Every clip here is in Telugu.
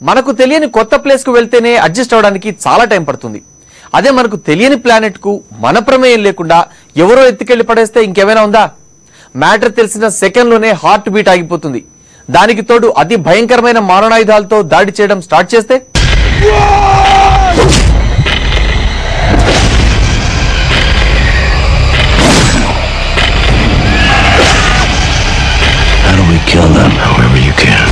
మనకు తెలియని కొత్త ప్లేస్ కు వెళ్తేనే అడ్జస్ట్ అవడానికి చాలా టైం పడుతుంది. అదే మనకు తెలియని ప్లానెట్ కు మన ప్రమేయం లేకుండా ఎవరో ఎత్తుకెళ్లి పడేస్తే ఇంకేమైనా ఉందా? మ్యాటర్ తెలిసిన సెకండ్ లోనే హార్ట్ బీట్ ఆగిపోతుంది. దానికి తోడు అతి భయంకరమైన మారణాయుధాలతో దాడి చేయడం స్టార్ట్ చేస్తే How do we kill them? However you can.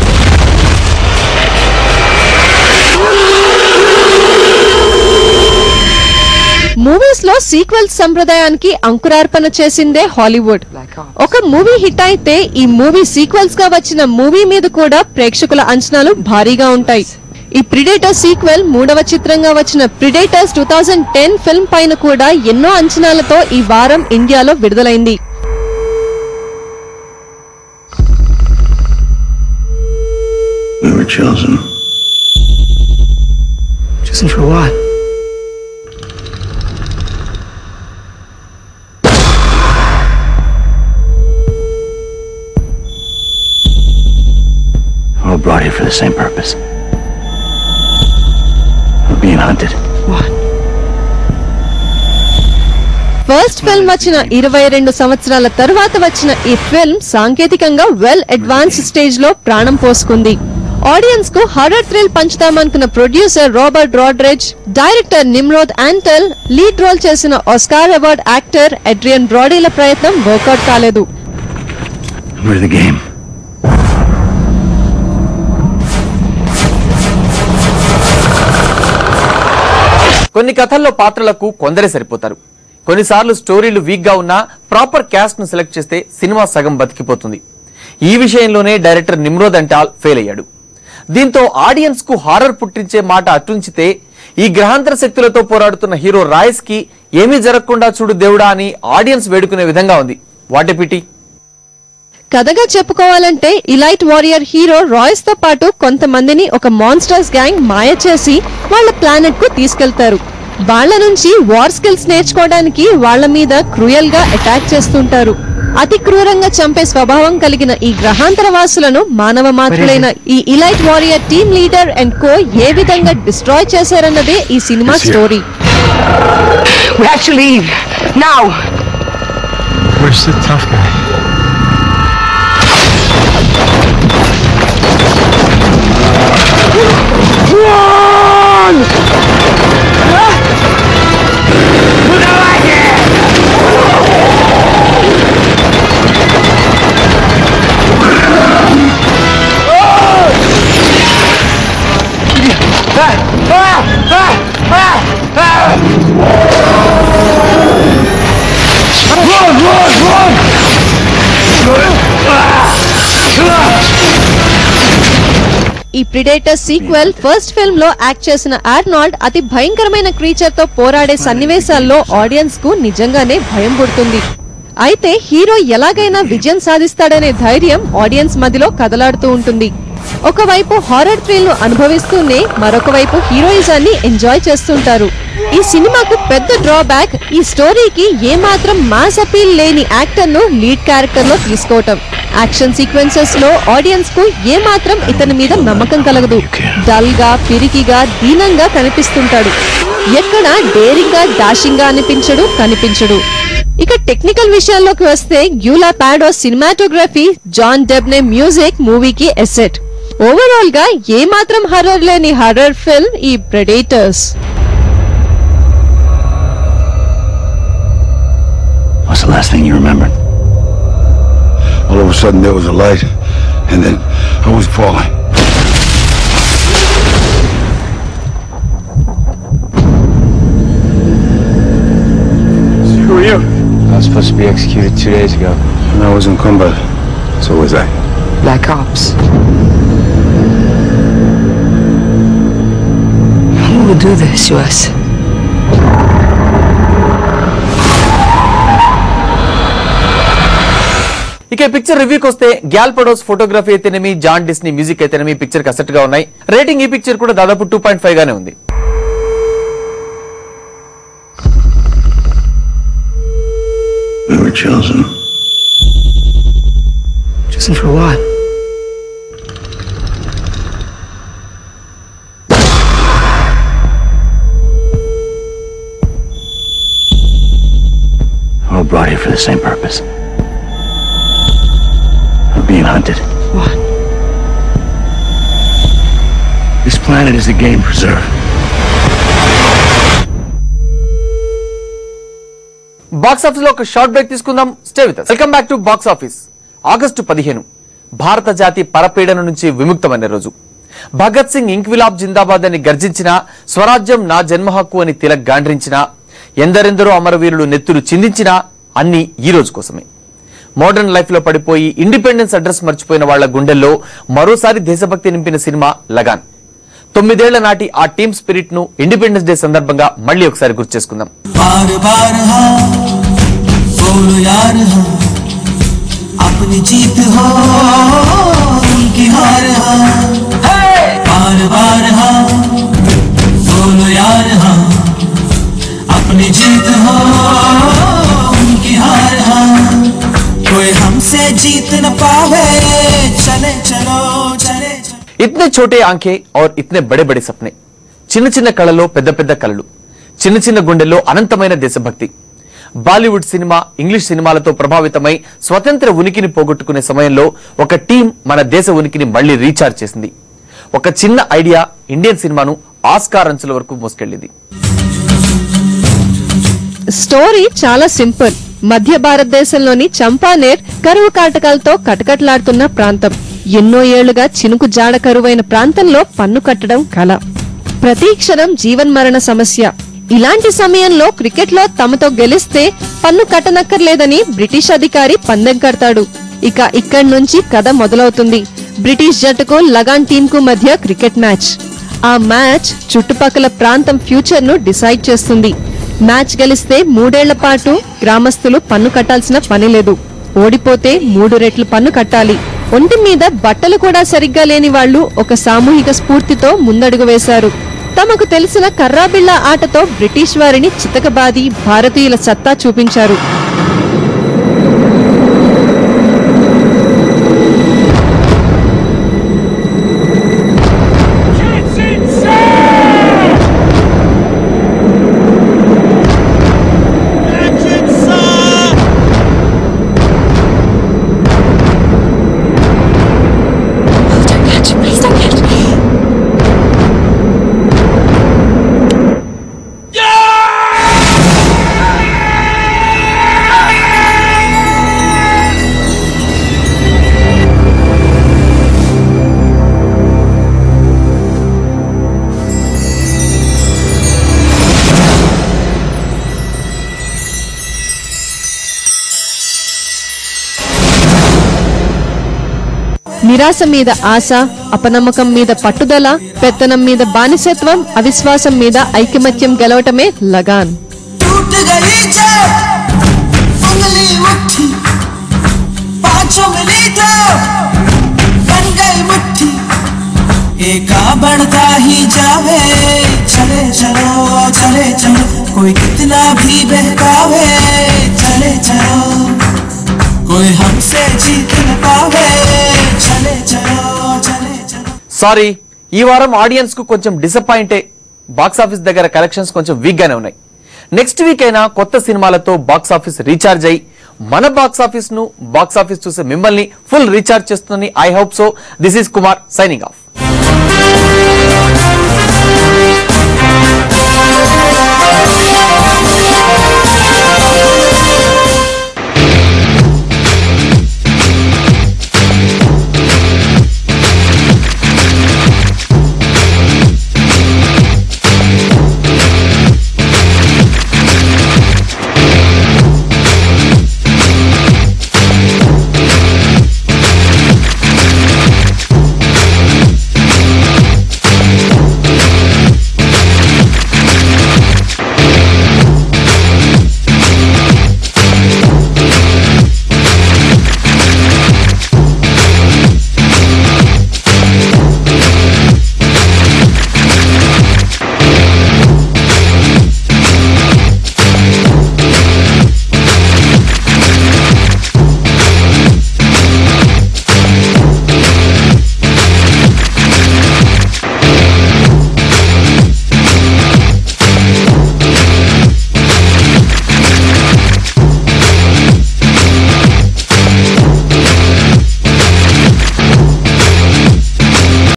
Movies లో సీక్వెల్స్ సంప్రదాయానికి అంకురార్పణ చేసిందే హాలీవుడ్. ఒక మూవీ హిట్ అయితే ఈ మూవీ సీక్వెల్స్ గా వచ్చిన మూవీ మీద కూడా ప్రేక్షకుల అంచనాలు భారీగా ఉంటాయి. ఈ ప్రిడేటర్ సీక్వెల్ 3వ చిత్రంగా వచ్చిన ప్రిడేటర్స్ 2010 ఫిల్మ్ పైన కూడా ఎన్నో అంచనాలతో ఈ వారం ఇండియాలో విడుదలైంది. We were chosen. Chosen for what? We're all brought here for the same purpose. We're being hunted. What? First film వచ్చిన 22 సంవత్సరాల తర్వాత వచ్చిన ఈ ఫిల్మ్ సాంకేతికంగా వెల్ అడ్వాన్స్ స్టేజ్ లో ప్రాణం పోసుకుంది. ఆడియన్స్ కు హర్రర్ థ్రిల్ పంచుతామనుకున్న producer Robert Rodriguez, director Nimrod Antal, lead role చేసిన ఆస్కార్ అవార్డ్ యాక్టర్ అడ్రియన్ బ్రాడీల ప్రయత్నం వర్కౌట్ కాలేదు. We're the game. కొన్ని కథల్లో పాత్రలకు కొందరే సరిపోతారు. కొన్నిసార్లు స్టోరీలు వీక్ గా ఉన్నా ప్రాపర్ క్యాస్ట్ ను సెలెక్ట్ చేస్తే సినిమా సగం బతికిపోతుంది. ఈ విషయంలోనే డైరెక్టర్ నిమ్రోద్ అంటాల్ ఫెయిల్ అయ్యాడు. దీంతో ఆడియన్స్ కు హారర్ పుట్టించే మాట అటుంచితే ఈ గ్రహాంతర శక్తులతో పోరాడుతున్న హీరో రాయస్ కి ఏమీ జరగకుండా చూడు దేవుడా అని ఆడియన్స్ వేడుకునే విధంగా ఉంది. What a pity. కథగా చెప్పుకోవాలంటే ఇలైట్ వారియర్ హీరో రాయ్స్ తో పాటు కొంతమందిని ఒక మాన్స్టర్స్ గ్యాంగ్ మాయ చేసి వాళ్ళ ప్లానెట్ కు తీసుకెళ్తారు. వాళ్ళ నుంచి వార్ స్కిల్స్ నేర్చుకోవడానికి వాళ్ళ మీద క్రూయల్ గా అటాక్ చేస్తుంటారు. అతి క్రూరంగా చంపే స్వభావం కలిగిన ఈ గ్రహాంతర వాసులను మానవ మాత్రులైన ఈ elite warrior team leader and co ఏ విధంగా డిస్ట్రాయ్ చేశారన్నదే ఈ cinema story. We have to leave now. Where's the tough guy? Run! ఈ ప్రిడేటర్ సీక్వెల్ ఫస్ట్ ఫిల్మ్ లో యాక్ట్ చేసిన ఆర్నాల్డ్ అతి భయంకరమైన క్రీచర్ తో పోరాడే సన్నివేశాల్లో ఆడియన్స్ కు నిజంగానే భయం పుడుతుంది. అయితే హీరో ఎలాగైనా విజయం సాధిస్తాడనే ధైర్యం ఆడియన్స్ మధ్యలో కదలాడుతూ ఉంటుంది. ఒకవైపు హారర్ థ్రిల్ ను అనుభవిస్తూనే మరొక వైపు హీరోయిజాన్ని ఎంజాయ్ చేస్తుంటారు. ఈ సినిమాకు పెద్ద డ్రాబ్యాక్ ఈ స్టోరీకి ఏమాత్రం మాస్ అపీల్ లేని యాక్టర్ ను లీడ్ క్యారెక్టర్ లో తీసుకోవటం. యాక్షన్ సీక్వెన్సెస్ లో ఆడియన్స్ కు ఏమాత్రం ఇతని మీద నమ్మకం కలగదు. డల్ గా, పిరికిగా, దీనంగా కనిపిస్తుంటాడు. ఎక్కడ డేరింగ్ గా, డాషింగ్ గా కనిపించడు. ఇక టెక్నికల్ విషయాల్లోకి వస్తే గ్యూలా పాడో సినిమాటోగ్రఫీ, జాన్ డెబ్నే మ్యూజిక్ మూవీకి ఎసెట్. ఓవరాల్ గా ఏమాత్రం హర్రర్ లేని హర్రర్ ఫిల్మ్ ఈ predators. What's the last thing you remembered? All of a sudden there was a light, and then I was falling. Who are you? I was supposed to be executed 2 days ago. And I was in combat. So was I. Black Ops. Who will do this to us? ఇక పిక్చర్ రివ్యూకి వస్తే గ్యాల్ పడోస్ ఫోటోగ్రఫీ అయితేనేమి, జాన్ డిస్నీ మ్యూజిక్ అయితేనేమి పిక్చర్ కి అసెట్ గా ఉన్నాయి. రేటింగ్ ఈ పిక్చర్ కూడా దాదాపు 2.5 గానే ఉంది. We were chosen. Chosen for what? brought here for the same purpose. We're being hunted. What? This planet is a game preserve. Box office లో ఒక షార్ట్ బ్రేక్ తీసుకుందాం. Stay with us. Welcome back to box office. August 15 భారత జాతి పరపీడన నుంచి విముక్తమైన రోజు. భగత్ సింగ్ ఇంక్విలాబ్ జిందాబాద్ అని గర్జించిన, స్వరాజ్యం నా జన్మ హక్కు అని తిలక్ గాండ్రించిన, ఎందరెందరో అమరవీరులు నెత్తులు చిందించినా అన్ని ఈ రోజు కోసమే. మోడర్న్ లైఫ్ లో పడిపోయి ఇండిపెండెన్స్ అడ్రస్ మర్చిపోయిన వాళ్ల గుండెల్లో మరోసారి దేశభక్తి నింపిన సినిమా లగాన్. 9 ఏళ్ల నాటి ఆ టీమ్ స్పిరిట్ ను ఇండిపెండెన్స్ డే సందర్భంగా మళ్ళీ ఒకసారి గుర్తు చేసుకుందాం. अपनी जीत हो उनकी हार हो, बार बार हाँ बोलो यार हाँ, अपनी जीत हो उनकी हार हाँ, कोई हमसे जीत न पावे, चले चलो चले चलो. इतने छोटे आंखें और इतने बड़े बड़े सपने, చిన్న చిన్న కళలో పెద్ద పెద్ద కళలు, చిన్న చిన్న గుండెల్లో అనంతమైన దేశభక్తి. బాలీవుడ్ సినిమా, ఇంగ్లీష్ సినిమాలతో ప్రభావితమై స్వతంత్ర ఉనికిని పోగొట్టుకునే సమయంలో ఒక టీం మన దేశ ఉనికిని మళ్లీ రీఛార్జ్ చేసింది. ఒక చిన్న ఐడియా ఇండియన్ సినిమాను ఆస్కార్ అంచుల వరకు మోసుకెళ్లింది. స్టోరీ చాలా సింపుల్. మధ్య భారతదేశంలోని చంపానేర్ కరువు కాటకాలతో కటకట్లాడుతున్న ప్రాంతం. ఎన్నో ఏళ్లుగా చినుకు జాడ కరువైన ప్రాంతంలో పన్ను కట్టడం కళ. ప్రతి క్షణం జీవన్మరణ సమస్య. ఇలాంటి సమయంలో క్రికెట్ లో తమతో గెలిస్తే పన్ను కట్టనక్కర్లేదని బ్రిటిష్ అధికారి పందెం కడతాడు. ఇక ఇక్కడి నుంచి కథ మొదలవుతుంది. బ్రిటిష్ జట్టుకు లగాన్ టీమ్ కు మధ్య క్రికెట్ మ్యాచ్. ఆ మ్యాచ్ చుట్టుపక్కల ప్రాంతం ఫ్యూచర్ ను డిసైడ్ చేస్తుంది. మ్యాచ్ గెలిస్తే 3 ఏళ్ల పాటు గ్రామస్తులు పన్ను కట్టాల్సిన పని లేదు. ఓడిపోతే 3 రెట్లు పన్ను కట్టాలి. ఒంటి మీద బట్టలు కూడా సరిగ్గా లేని వాళ్లు ఒక సామూహిక స్ఫూర్తితో ముందడుగు వేశారు. తమకు తెలిసిన కర్రాబిళ్ల ఆటతో బ్రిటిష్ వారిని చితకబాది భారతీయుల సత్తా చూపించారు. నిరాశ మీద ఆశ, అపనమ్మకం మీద పట్టుదల, పెత్తనం మీద బానిసత్వం, అవిశ్వాసం మీద ఐకమత్యం గెలవటమే లగాన్. एका बढ़ता ही जावे, चले चलो चले चलो, कोई कितना भी बहकावे, चले चलो कोई हमसे जीत न पावे, चले चलो चले चलो. సారీ, ఈ వారం ఆడియన్స్ కు కొంచెం డిసప్పాయింటే. బాక్స్ ఆఫీస్ దగ్గర కలెక్షన్స్ కొంచెం వీక్ గానే ఉన్నాయి. నెక్స్ట్ వీక్ అయినా కొత్త సినిమాలతో బాక్స్ ఆఫీస్ రీఛార్జ్ అయ్యి మన బాక్స్ ఆఫీస్ ను, బాక్స్ ఆఫీస్ చూసే మిమ్మల్ని ఫుల్ రీఛార్జ్ చేస్తుందని I hope so. This is Kumar signing off.